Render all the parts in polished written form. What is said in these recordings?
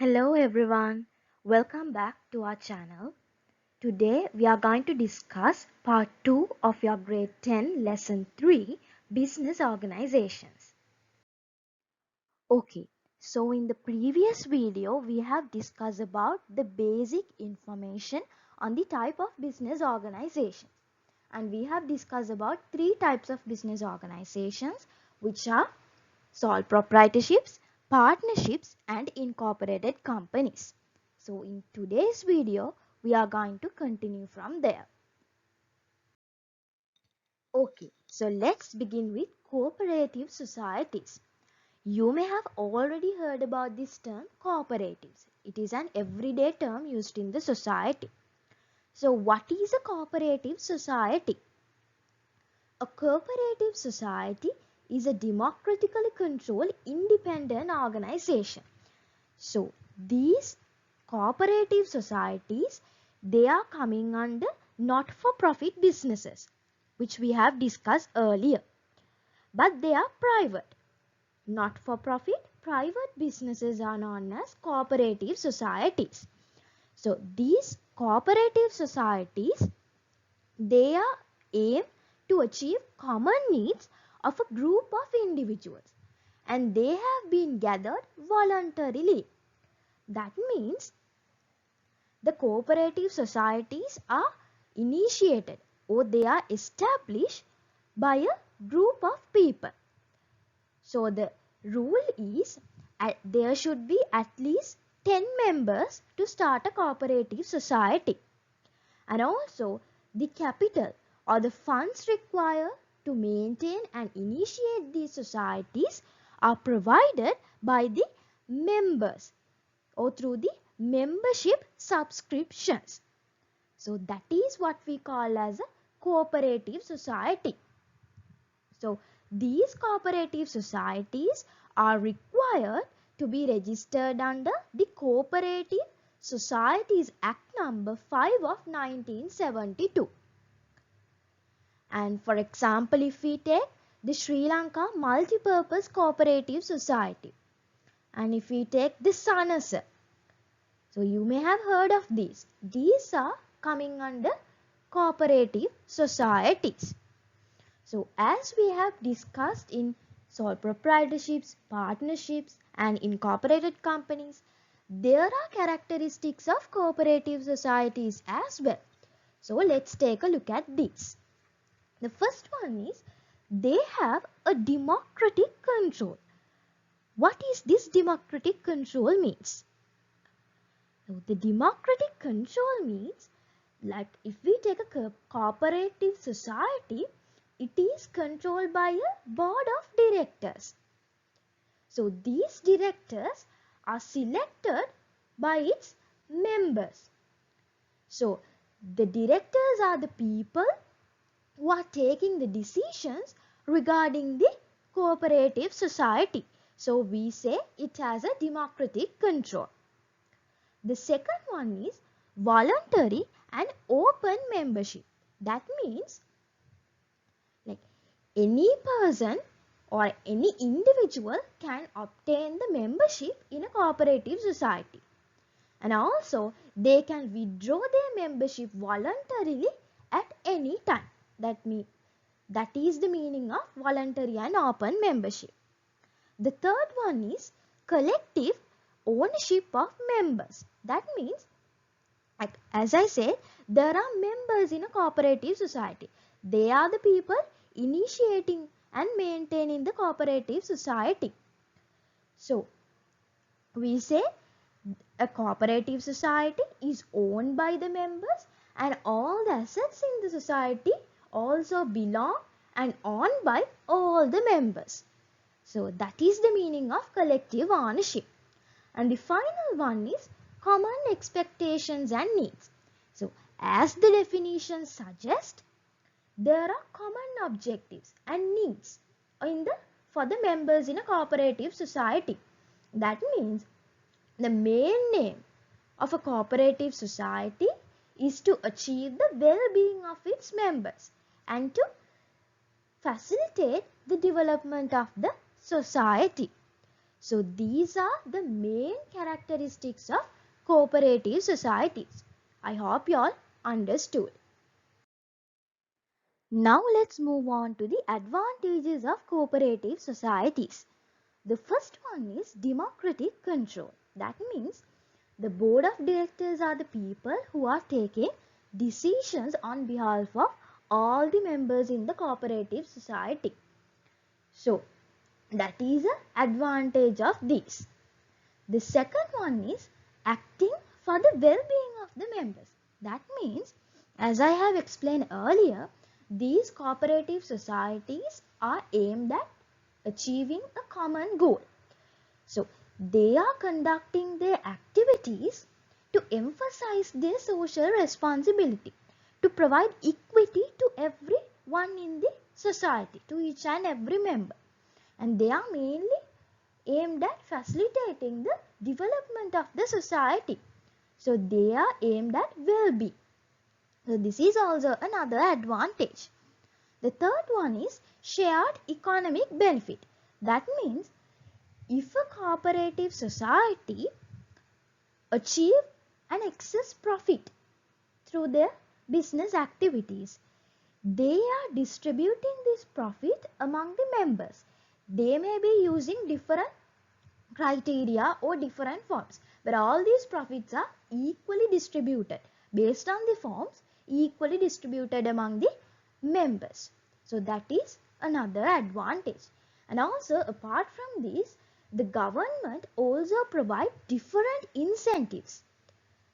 Hello everyone, welcome back to our channel. Today we are going to discuss part 2 of your grade 10 lesson 3 business organizations. Okay, so in the previous video we have discussed about the basic information on the type of business organizations, and we have discussed about three types of business organizations, which are sole proprietorships, partnerships and incorporated companies. So in today's video, we are going to continue from there. Okay, so let's begin with cooperative societies. You may have already heard about this term cooperatives. It is an everyday term used in the society. So what is a cooperative society? A cooperative society is a democratically controlled independent organization. So these cooperative societies, they are coming under not-for-profit businesses, which we have discussed earlier. But they are private. Not-for-profit private businesses are known as cooperative societies. So these cooperative societies, they are aimed to achieve common needs of a group of individuals, and they have been gathered voluntarily. That means the cooperative societies are initiated or they are established by a group of people. So the rule is there should be at least 10 members to start a cooperative society. And also the capital or the funds required to maintain and initiate these societies are provided by the members or through the membership subscriptions. So that is what we call as a cooperative society. So these cooperative societies are required to be registered under the Cooperative Societies Act number 5 of 1972. And for example, if we take the Sri Lanka Multipurpose Cooperative Society, and if we take the SANASA, so you may have heard of these. These are coming under cooperative societies. So as we have discussed in sole proprietorships, partnerships and incorporated companies, there are characteristics of cooperative societies as well. So let's take a look at these. The first one is they have a democratic control. What is this democratic control means? So the democratic control means, like if we take a cooperative society, it is controlled by a board of directors. So these directors are selected by its members. So the directors are the people who are taking the decisions regarding the cooperative society. So we say it has a democratic control. The second one is voluntary and open membership. That means like any person or any individual can obtain the membership in a cooperative society. And also they can withdraw their membership voluntarily at any time. That is the meaning of voluntary and open membership. The third one is collective ownership of members. That means, like, as I said, there are members in a cooperative society. They are the people initiating and maintaining the cooperative society. So, we say a cooperative society is owned by the members and all the assets in the society also belong and owned by all the members. So, that is the meaning of collective ownership. And the final one is common expectations and needs. So, as the definition suggests, there are common objectives and needs for the members in a cooperative society. That means the main aim of a cooperative society is to achieve the well-being of its members and to facilitate the development of the society. So these are the main characteristics of cooperative societies. I hope you all understood. Now let's move on to the advantages of cooperative societies. The first one is democratic control. That means the board of directors are the people who are taking decisions on behalf of all the members in the cooperative society. So that is an advantage of this. The second one is acting for the well-being of the members. That means, as I have explained earlier, these cooperative societies are aimed at achieving a common goal. So, they are conducting their activities to emphasize their social responsibility, to provide equity to everyone in the society, to each and every member. And they are mainly aimed at facilitating the development of the society. So they are aimed at well-being. So this is also another advantage. The third one is shared economic benefit. That means if a cooperative society achieve an excess profit through their business activities, they are distributing this profit among the members. They may be using different criteria or different forms, but all these profits are equally distributed based on the forms, equally distributed among the members. So that is another advantage. And also apart from this, the government also provide different incentives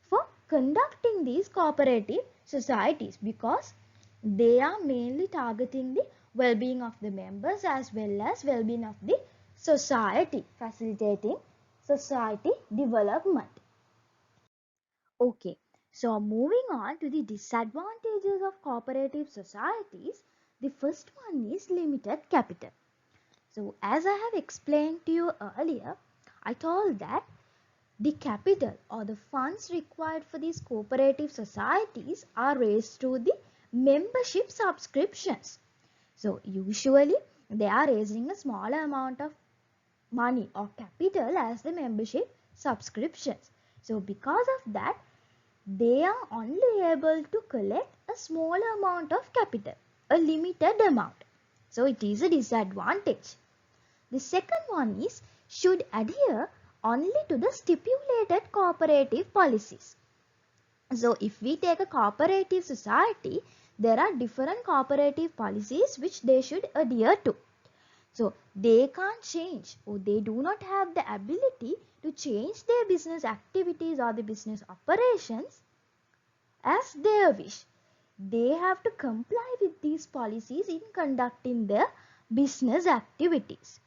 for conducting these cooperative societies, because they are mainly targeting the well-being of the members as well as well-being of the society, facilitating society development. Okay, so moving on to the disadvantages of cooperative societies, the first one is limited capital. So as I have explained to you earlier, I told that the capital or the funds required for these cooperative societies are raised through the membership subscriptions. So usually they are raising a smaller amount of money or capital as the membership subscriptions. So because of that, they are only able to collect a small amount of capital, a limited amount. So it is a disadvantage. The second one is should adhere only to the stipulated cooperative policies. So if we take a cooperative society, there are different cooperative policies which they should adhere to. So they can't change, or they do not have the ability to change their business activities or the business operations as they wish. They have to comply with these policies in conducting their business activities.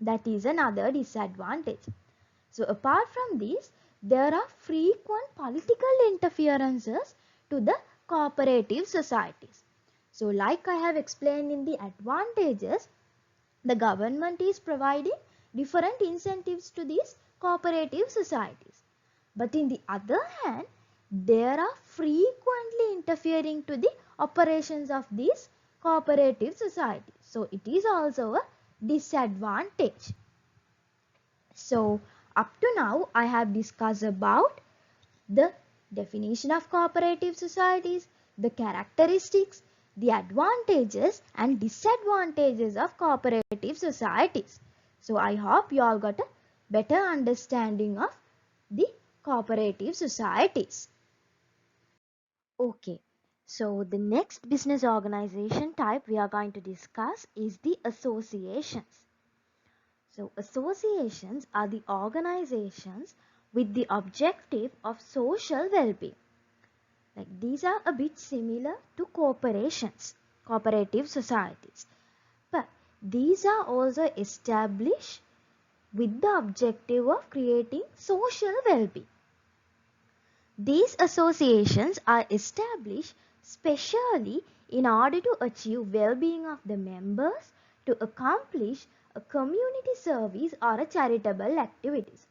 That is another disadvantage. So apart from this, there are frequent political interferences to the cooperative societies. So like I have explained in the advantages, the government is providing different incentives to these cooperative societies. But in the other hand, there are frequently interfering to the operations of these cooperative societies. So it is also a disadvantage. So up to now I have discussed about the definition of cooperative societies, the characteristics, the advantages and disadvantages of cooperative societies. So I hope you all got a better understanding of the cooperative societies. Okay, so the next business organization type we are going to discuss is the associations. So associations are the organizations with the objective of social well-being. Like these are a bit similar to corporations, cooperative societies. But these are also established with the objective of creating social well-being. These associations are established specially in order to achieve well-being of the members, to accomplish a community service or a charitable activities.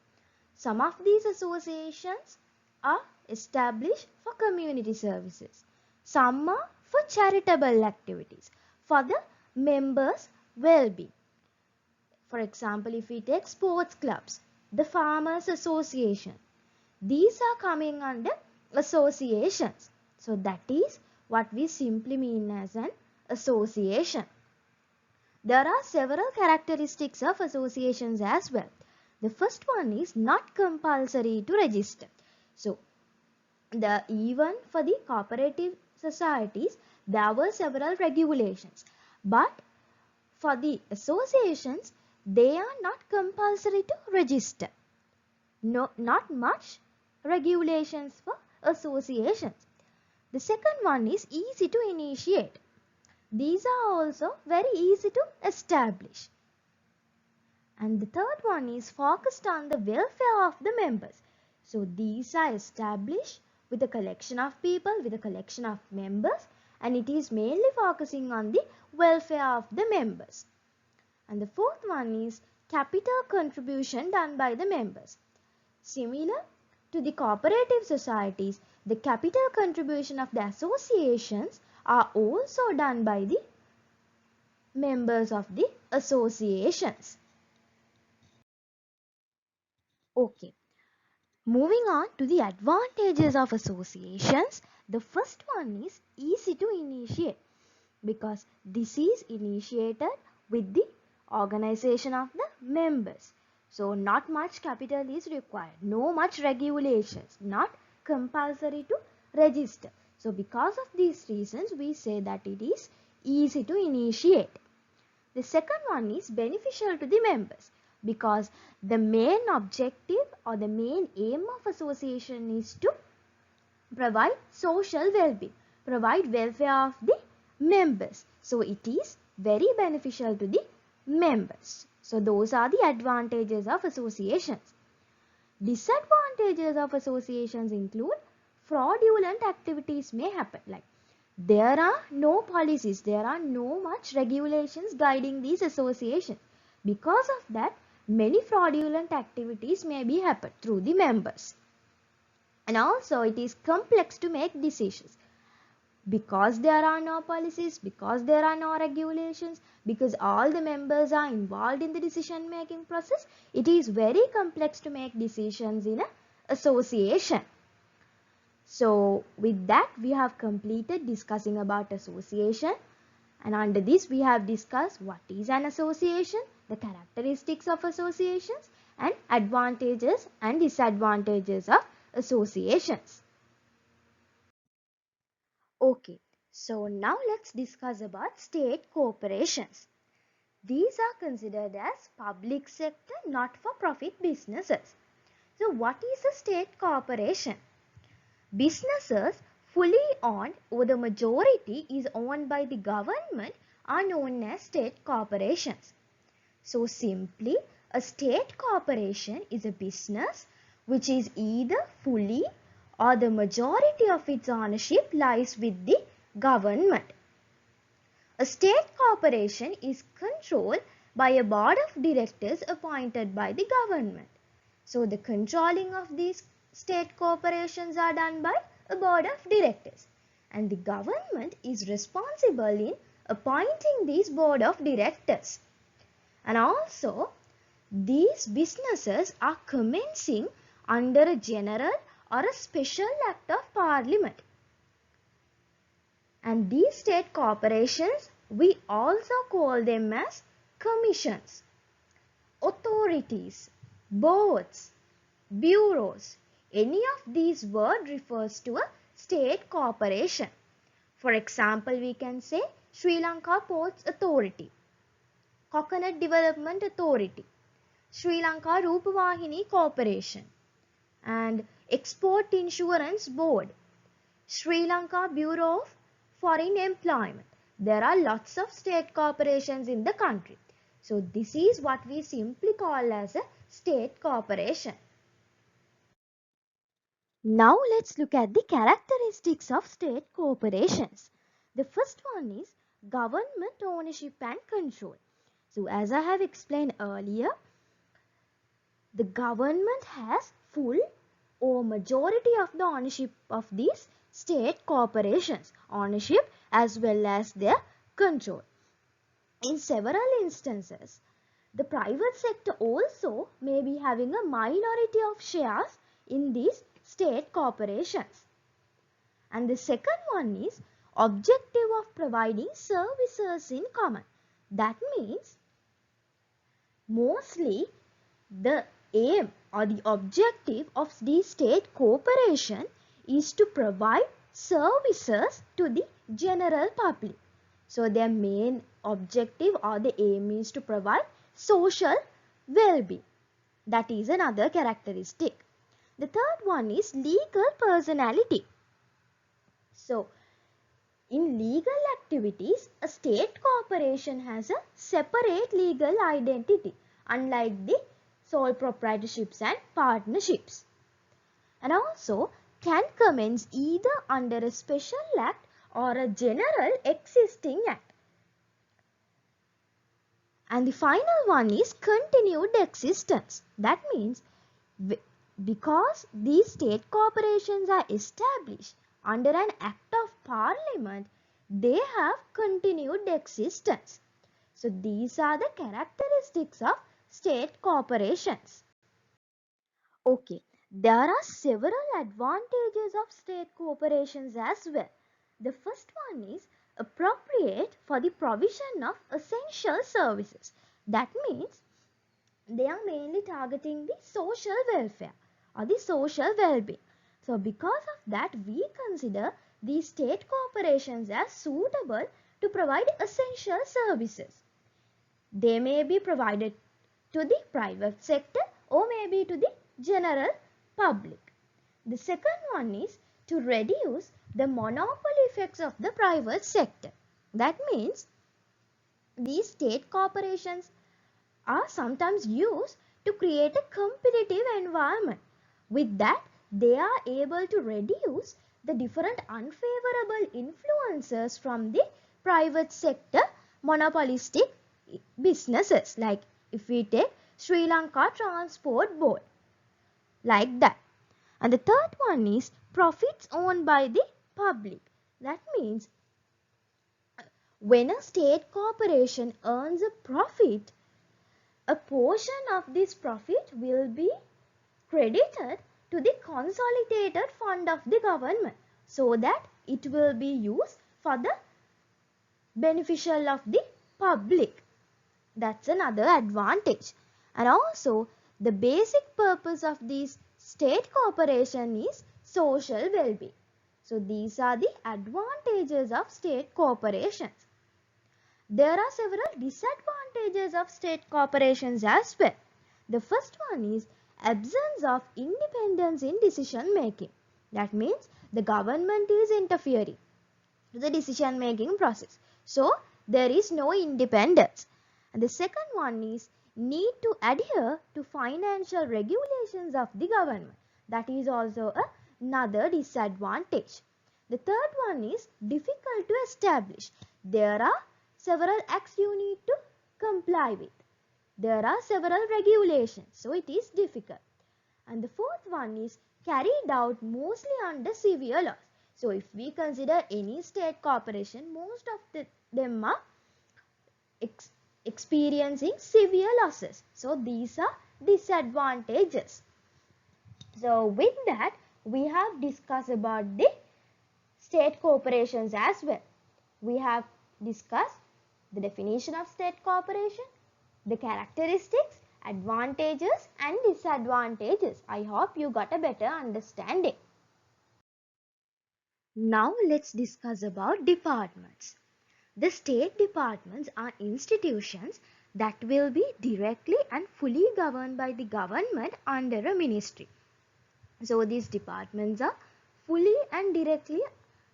Some of these associations are established for community services. Some are for charitable activities, for the members' well-being. For example, if we take sports clubs, the farmers association, these are coming under associations. So that is what we simply mean as an association. There are several characteristics of associations as well. The first one is not compulsory to register. So even for the cooperative societies, there were several regulations, but for the associations, they are not compulsory to register. No, not much regulations for associations. The second one is easy to initiate. These are also very easy to establish. And the third one is focused on the welfare of the members. So these are established with a collection of people, with a collection of members, and it is mainly focusing on the welfare of the members. And the fourth one is capital contribution done by the members. Similar to the cooperative societies, the capital contribution of the associations are also done by the members of the associations. Okay, moving on to the advantages of associations. The first one is easy to initiate, because this is initiated with the organization of the members. So not much capital is required, no much regulations, not compulsory to register. So because of these reasons, we say that it is easy to initiate. The second one is beneficial to the members, because the main objective or the main aim of association is to provide social well-being, provide welfare of the members. So it is very beneficial to the members. So those are the advantages of associations. Disadvantages of associations include fraudulent activities may happen, like there are no policies, there are no much regulations guiding these associations. Because of that, many fraudulent activities may be happen through the members. And also it is complex to make decisions. Because there are no policies, because there are no regulations, because all the members are involved in the decision making process, it is very complex to make decisions in an association. So with that, we have completed discussing about association, and under this we have discussed what is an association, the characteristics of associations, and advantages and disadvantages of associations. Okay, so now let's discuss about state corporations. These are considered as public sector, not-for-profit businesses. So what is a state corporation? Businesses fully owned or the majority is owned by the government are known as state corporations. So simply, a state corporation is a business which is either fully or the majority of its ownership lies with the government. A state corporation is controlled by a board of directors appointed by the government. So the controlling of these state corporations are done by a board of directors, and the government is responsible in appointing these board of directors. And also, these businesses are commencing under a general or a special act of parliament. And these state corporations, we also call them as commissions, authorities, boards, bureaus. Any of these words refers to a state corporation. For example, we can say Sri Lanka Ports Authority, Coconut Development Authority, Sri Lanka Rupavahini Corporation, and Export Insurance Board, Sri Lanka Bureau of Foreign Employment. There are lots of state corporations in the country. So this is what we simply call as a state corporation. Now let's look at the characteristics of state corporations. The first one is government ownership and control. So as I have explained earlier, the government has full or majority of the ownership of these state corporations, ownership as well as their control. In several instances, the private sector also may be having a minority of shares in these state corporations. And the second one is objective of providing services in common. That means mostly the aim or the objective of the state corporation is to provide services to the general public. So their main objective or the aim is to provide social well-being. That is another characteristic. The third one is legal personality. So in legal activities, a state corporation has a separate legal identity, unlike the sole proprietorships and partnerships. And also can commence either under a special act or a general existing act. And the final one is continued existence. That means because these state corporations are established under an act of parliament, they have continued existence. So these are the characteristics of state corporations. Okay, there are several advantages of state corporations as well. The first one is appropriate for the provision of essential services. That means they are mainly targeting the social welfare or the social well-being. So because of that, we consider these state corporations as suitable to provide essential services. They may be provided to the private sector or maybe to the general public. The second one is to reduce the monopoly effects of the private sector. That means these state corporations are sometimes used to create a competitive environment. With that, they are able to reduce the different unfavorable influences from the private sector monopolistic businesses. Like if we take Sri Lanka Transport Board, like that. And the third one is profits owned by the public. That means when a state corporation earns a profit, a portion of this profit will be credited to the consolidated fund of the government so that it will be used for the beneficial of the public. That's another advantage. And also the basic purpose of this state corporation is social well-being. So these are the advantages of state corporations. There are several disadvantages of state corporations as well. The first one is absence of independence in decision making. That means the government is interfering in the decision making process. So there is no independence. And the second one is need to adhere to financial regulations of the government. That is also another disadvantage. The third one is difficult to establish. There are several acts you need to comply with. There are several regulations, so it is difficult. And the fourth one is carried out mostly under severe laws. So if we consider any state corporation, most of them are experiencing severe losses. So these are disadvantages. So with that, we have discussed about the state corporations as well. We have discussed the definition of state corporation, the characteristics, advantages and disadvantages. I hope you got a better understanding. Now let's discuss about departments. The state departments are institutions that will be directly and fully governed by the government under a ministry. So these departments are fully and directly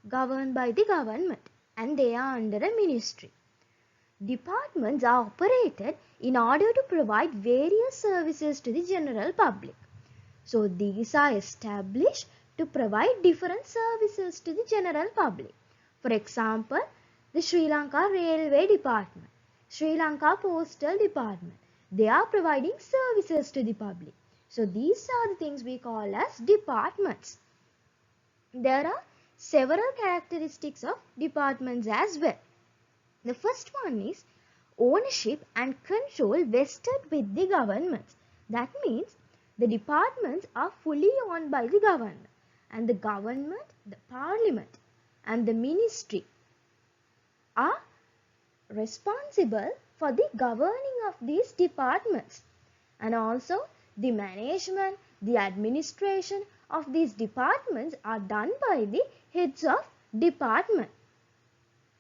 governed by the government and they are under a ministry. Departments are operated in order to provide various services to the general public. So these are established to provide different services to the general public. For example, the Sri Lanka Railway Department, Sri Lanka Postal Department, they are providing services to the public. So these are the things we call as departments. There are several characteristics of departments as well. The first one is ownership and control vested with the governments. That means the departments are fully owned by the government, and the government, the parliament and the ministry are responsible for the governing of these departments, and also the management, the administration of these departments are done by the heads of department.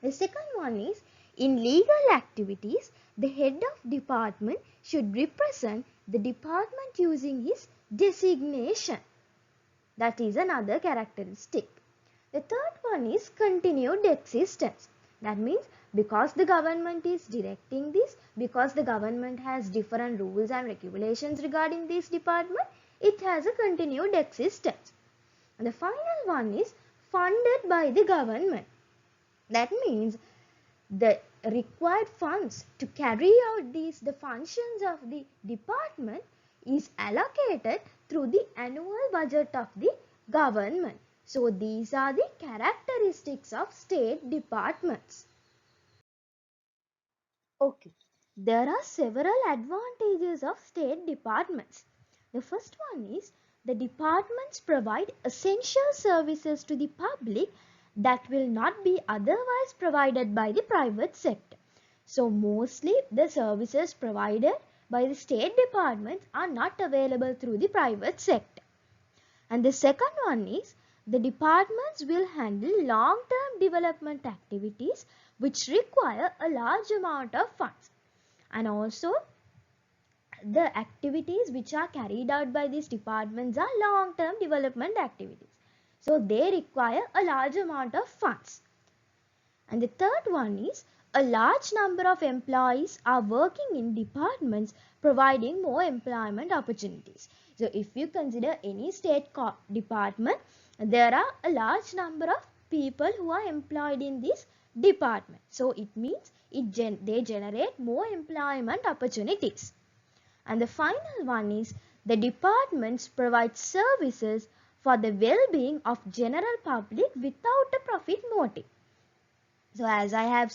The second one is, in legal activities, the head of department should represent the department using his designation. That is another characteristic. The third one is continued existence. That means because the government is directing this, because the government has different rules and regulations regarding this department, it has a continued existence. And the final one is funded by the government. That means the required funds to carry out the functions of the department is allocated through the annual budget of the government. So these are the characteristics of state departments. Okay, there are several advantages of state departments. The first one is, the departments provide essential services to the public that will not be otherwise provided by the private sector. So mostly the services provided by the state departments are not available through the private sector. And the second one is, the departments will handle long-term development activities which require a large amount of funds. And also the activities which are carried out by these departments are long-term development activities. So they require a large amount of funds. And the third one is, a large number of employees are working in departments providing more employment opportunities. So if you consider any state department, there are a large number of people who are employed in this department. So it means they generate more employment opportunities. And the final one is, the departments provide services for the well-being of general public without a profit motive. So as I have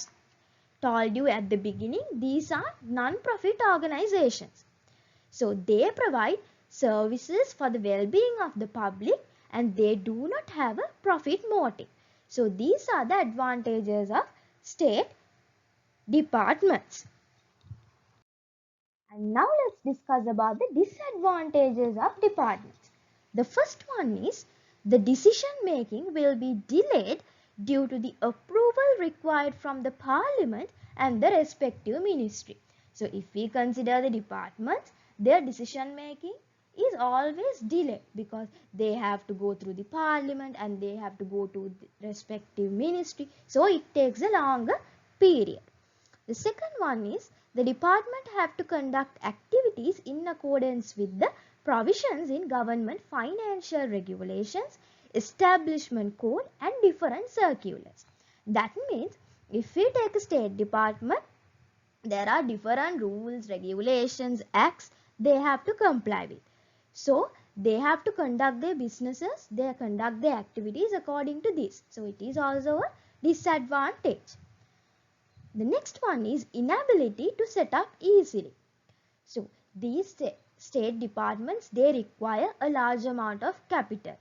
told you at the beginning, these are non-profit organizations. So they provide services for the well-being of the public and they do not have a profit motive. So these are the advantages of state departments. And now let's discuss about the disadvantages of departments. The first one is, the decision making will be delayed due to the approval required from the parliament and the respective ministry. So if we consider the departments, their decision making is always delayed because they have to go through the parliament and they have to go to the respective ministry. So it takes a longer period. The second one is, the department have to conduct activities in accordance with the provisions in government financial regulations, establishment code and different circulars. That means if we take a state department, there are different rules, regulations, acts they have to comply with. So they have to conduct their businesses, they conduct their activities according to this. So it is also a disadvantage. The next one is inability to set up easily. So these state departments, they require a large amount of capital.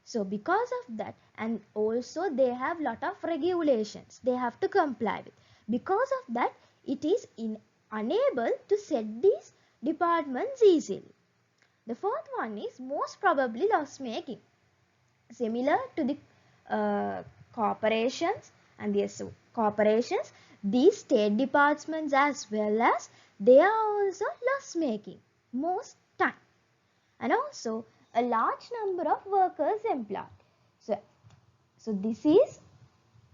So because of that, and also they have lot of regulations they have to comply with. Because of that, it is unable to set these departments easily. The fourth one is most probably loss making. Similar to the corporations and the corporations, these state departments as well as they are also loss making most time, and also a large number of workers employed. So this is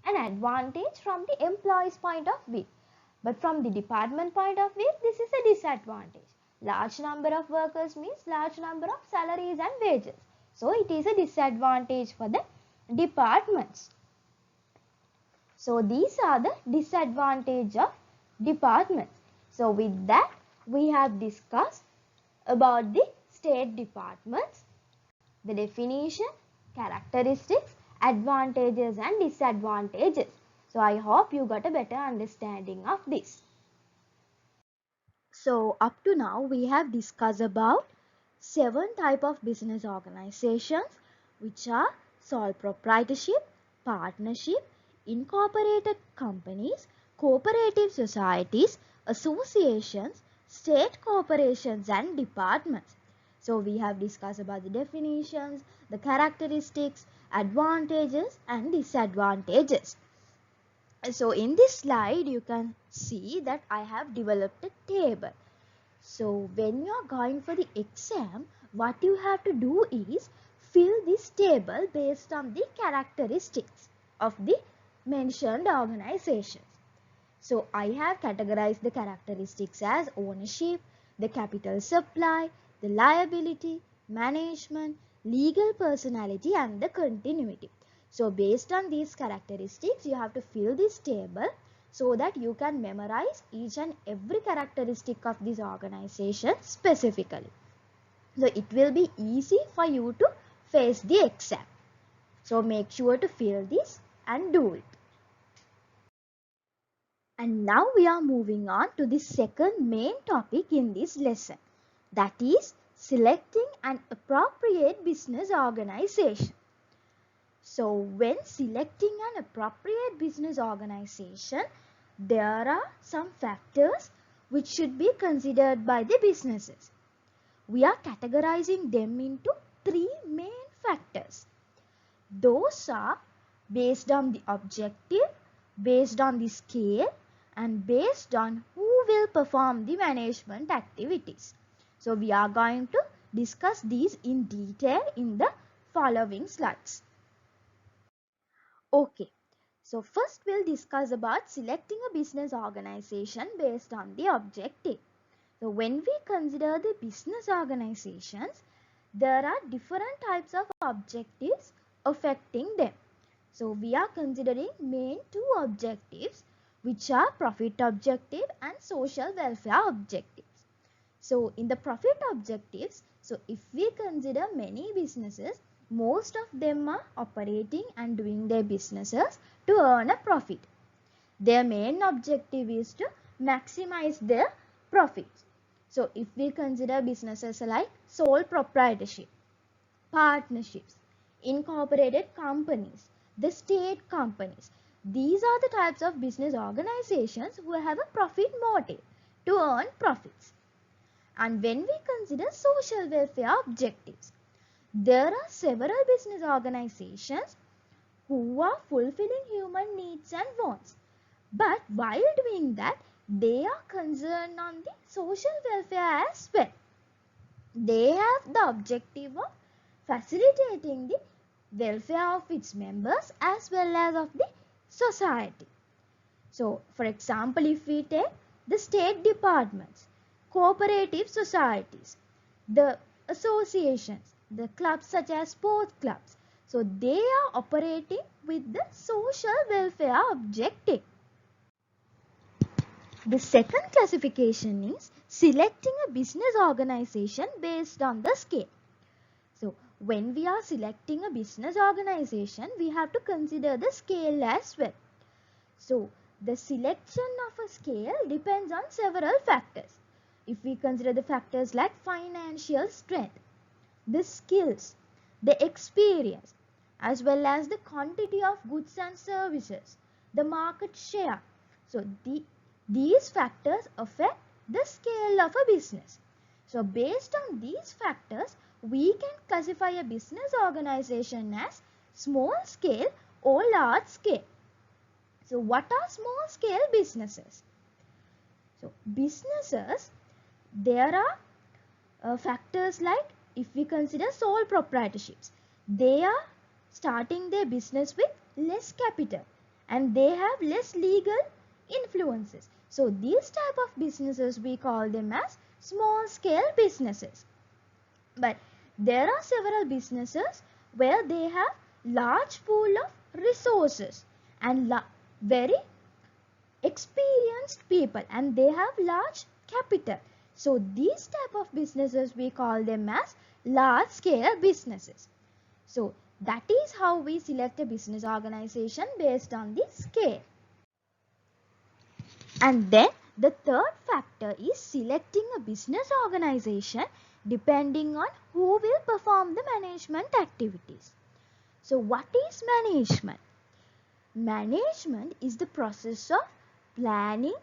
an advantage from the employee's point of view, but from the department point of view, this is a disadvantage. Large number of workers means large number of salaries and wages. So it is a disadvantage for the departments. So these are the disadvantages of departments. So with that, we have discussed about the state departments, the definition, characteristics, advantages and disadvantages. So I hope you got a better understanding of this. So up to now we have discussed about 7 type of business organizations, which are sole proprietorship, partnership, incorporated companies, cooperative societies, associations, state corporations and departments. So we have discussed about the definitions, the characteristics, advantages and disadvantages. So in this slide you can see that I have developed a table. So when you are going for the exam, what you have to do is fill this table based on the characteristics of the mentioned organizations. So I have categorized the characteristics as ownership, the capital supply, the liability, management, legal personality and the continuity. So based on these characteristics, you have to fill this table so that you can memorize each and every characteristic of this organization specifically. So it will be easy for you to face the exam. So make sure to fill this and do it. And now we are moving on to the second main topic in this lesson, that is selecting an appropriate business organization. So when selecting an appropriate business organization, there are some factors which should be considered by the businesses. We are categorizing them into 3 main factors. Those are based on the objective, based on the scale and based on who will perform the management activities. So we are going to discuss these in detail in the following slides. Okay, so first we'll discuss about selecting a business organization based on the objective. So when we consider the business organizations, there are different types of objectives affecting them. So we are considering main 2 objectives, which are profit objective and social welfare objectives. So in the profit objectives, so if we consider many businesses, most of them are operating and doing their businesses to earn a profit. Their main objective is to maximize their profits. So if we consider businesses like sole proprietorship, partnerships, incorporated companies, the state companies, these are the types of business organizations who have a profit motive to earn profits. And when we consider social welfare objectives, there are several business organizations who are fulfilling human needs and wants. But while doing that, they are concerned on the social welfare as well. They have the objective of facilitating the welfare of its members as well as of the society. So, for example, if we take the state departments, cooperative societies, the associations, the clubs such as sports clubs, so they are operating with the social welfare objective. The second classification is selecting a business organization based on the scale. So, when we are selecting a business organization, we have to consider the scale as well. So, the selection of a scale depends on several factors. If we consider the factors like financial strength, the skills, the experience, as well as the quantity of goods and services, the market share. So, these factors affect the scale of a business. So, based on these factors, we can classify a business organization as small scale or large scale. So, what are small scale businesses? So, businesses, there are factors like if we consider sole proprietorships, they are starting their business with less capital and they have less legal influences. So, these type of businesses we call them as small scale businesses. But there are several businesses where they have large pool of resources and very experienced people and they have large capital. So these type of businesses we call them as large scale businesses. So that is how we select a business organization based on the scale. And then The third factor is selecting a business organization depending on who will perform the management activities. So what is management? Management is the process of planning,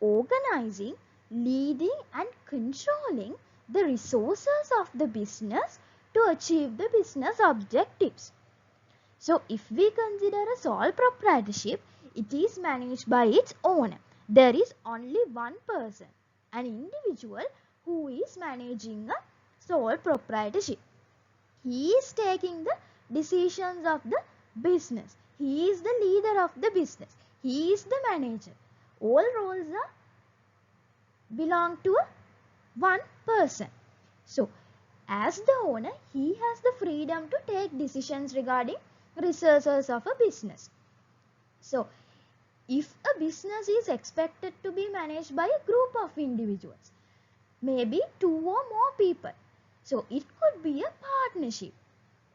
organizing, leading and controlling the resources of the business to achieve the business objectives. So if we consider a sole proprietorship, it is managed by its owner. There is only one person, an individual who is managing a sole proprietorship. He is taking the decisions of the business. He is the leader of the business. He is the manager. All roles belong to one person. So, as the owner, he has the freedom to take decisions regarding resources of a business. So, if a business is expected to be managed by a group of individuals, maybe 2 or more people, so it could be a partnership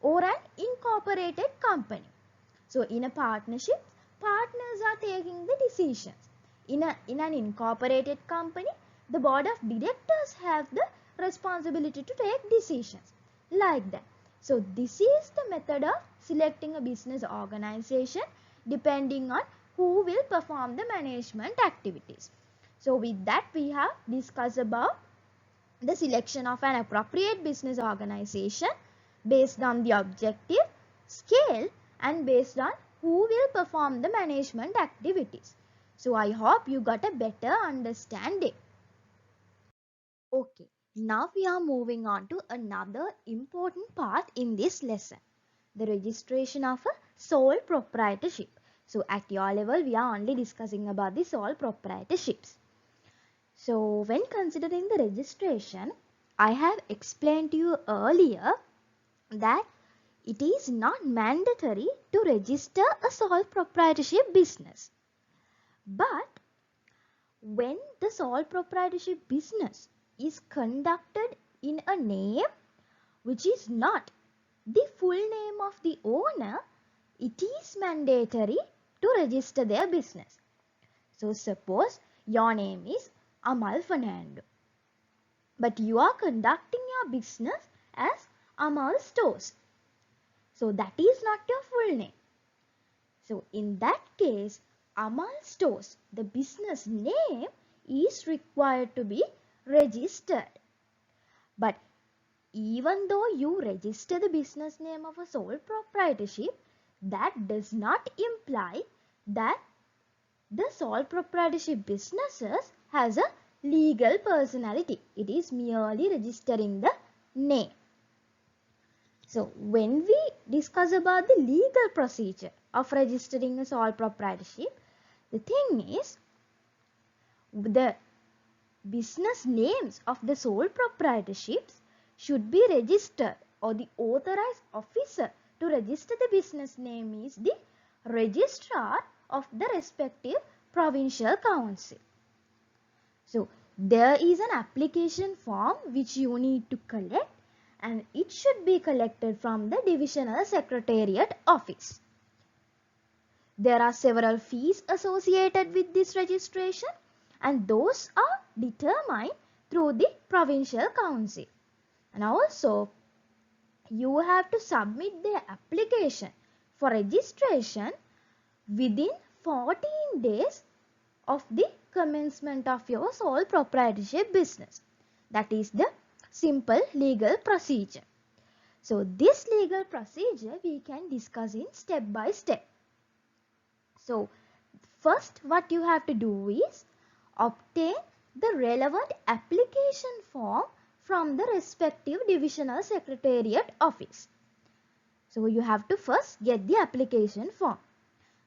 or an incorporated company. So in a partnership, partners are taking the decisions. In an incorporated company, the board of directors have the responsibility to take decisions like that. So this is the method of selecting a business organization depending on who will perform the management activities. So with that, we have discussed about the selection of an appropriate business organization based on the objective, scale and based on who will perform the management activities. So I hope you got a better understanding. Okay, now we are moving on to another important part in this lesson, the registration of a sole proprietorship. So at your level, we are only discussing about the sole proprietorships. So when considering the registration, I have explained to you earlier that it is not mandatory to register a sole proprietorship business. But when the sole proprietorship business is conducted in a name which is not the full name of the owner, it is mandatory to register their business. So suppose your name is Amal Fernando, but you are conducting your business as Amal Stores. So that is not your full name. So in that case, Amal Stores, the business name, is required to be registered. But even though you register the business name of a sole proprietorship, that does not imply that the sole proprietorship businesses has a legal personality. It is merely registering the name. So when we discuss about the legal procedure of registering a sole proprietorship, the thing is the business names of the sole proprietorships should be registered, or the authorized officer to register the business name is the registrar of the respective provincial council. So there is an application form which you need to collect, and it should be collected from the divisional secretariat office. There are several fees associated with this registration, and those are determined through the provincial council. And also you have to submit the application for registration within 14 days of the commencement of your sole proprietorship business. That is the simple legal procedure. So this legal procedure we can discuss in step by step. So first what you have to do is obtain the relevant application form from the respective divisional secretariat office. So you have to first get the application form.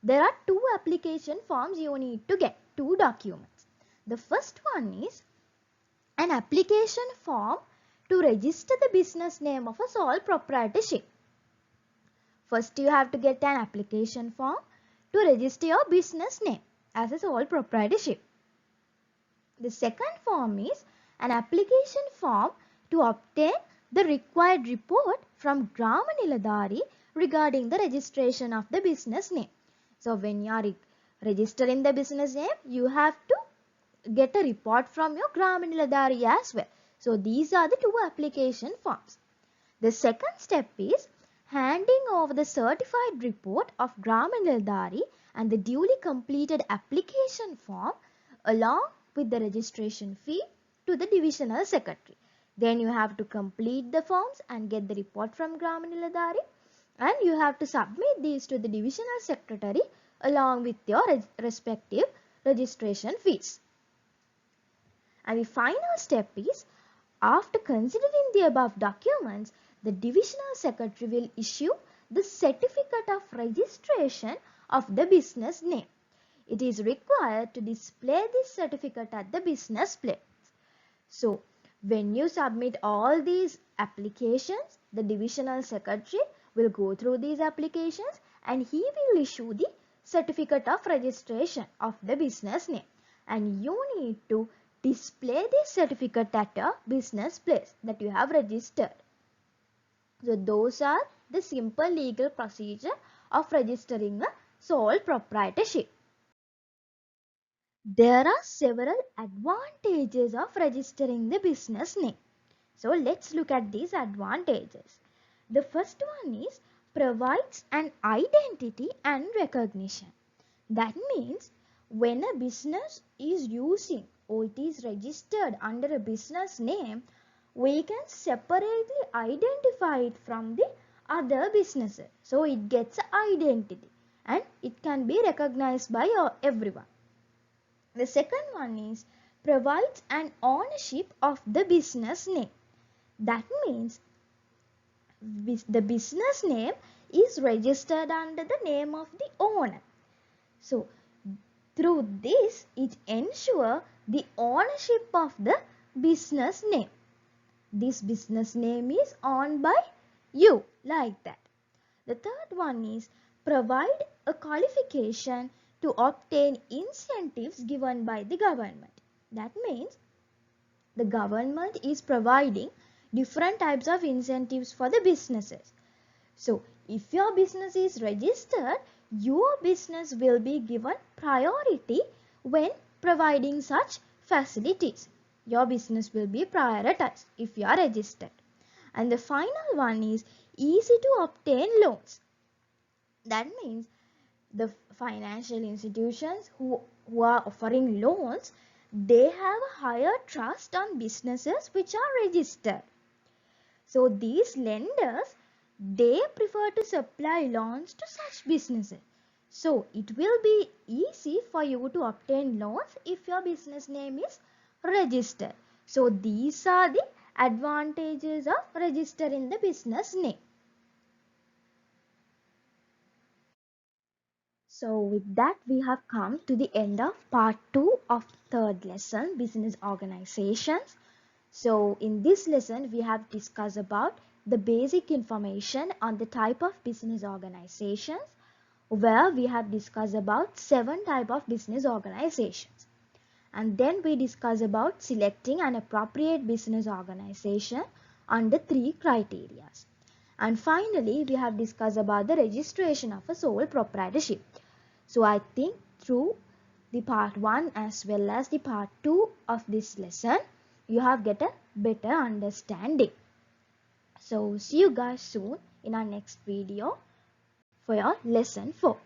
There are 2 application forms you need to get, 2 documents. The first one is an application form to register the business name of a sole proprietorship. First you have to get an application form to register your business name as a sole proprietorship. The second form is an application form to obtain the required report from Grama Niladhari regarding the registration of the business name. So when you are registering the business name, you have to get a report from your Grama Niladhari as well. So these are the two application forms. The second step is handing over the certified report of Grama Niladhari and the duly completed application form along with the registration fee to the divisional secretary. Then you have to complete the forms and get the report from Grama Niladhari, and you have to submit these to the divisional secretary along with your respective registration fees. And the final step is, after considering the above documents, the divisional secretary will issue the certificate of registration of the business name. It is required to display this certificate at the business place. So, when you submit all these applications, the divisional secretary will go through these applications and he will issue the certificate of registration of the business name. And you need to display this certificate at a business place that you have registered. So those are the simple legal procedure of registering a sole proprietorship. There are several advantages of registering the business name. So let's look at these advantages. The first one is provides an identity and recognition. That means when a business is using or it is registered under a business name, we can separately identify it from the other businesses. So it gets identity and it can be recognized by everyone. The second one is provides an ownership of the business name. That means the business name is registered under the name of the owner. So through this, it ensures the ownership of the business name. This business name is owned by you, like that. The third one is provide a qualification to obtain incentives given by the government. That means the government is providing different types of incentives for the businesses. So if your business is registered, your business will be given priority when providing such facilities. Your business will be prioritized if you are registered. And the final one is easy to obtain loans. That means the financial institutions who are offering loans, they have a higher trust on businesses which are registered. So these lenders, they prefer to supply loans to such businesses. So it will be easy for you to obtain loans if your business name is registered. So these are the advantages of registering the business name. So with that, we have come to the end of part 2 of third lesson, business organizations. So in this lesson, we have discussed about the basic information on the type of business organizations, where we have discussed about 7 types of business organizations. And then we discuss about selecting an appropriate business organization under 3 criteria. And finally, we have discussed about the registration of a sole proprietorship. So I think through the part 1 as well as the part 2 of this lesson, you have get a better understanding. So see you guys soon in our next video for your lesson 4.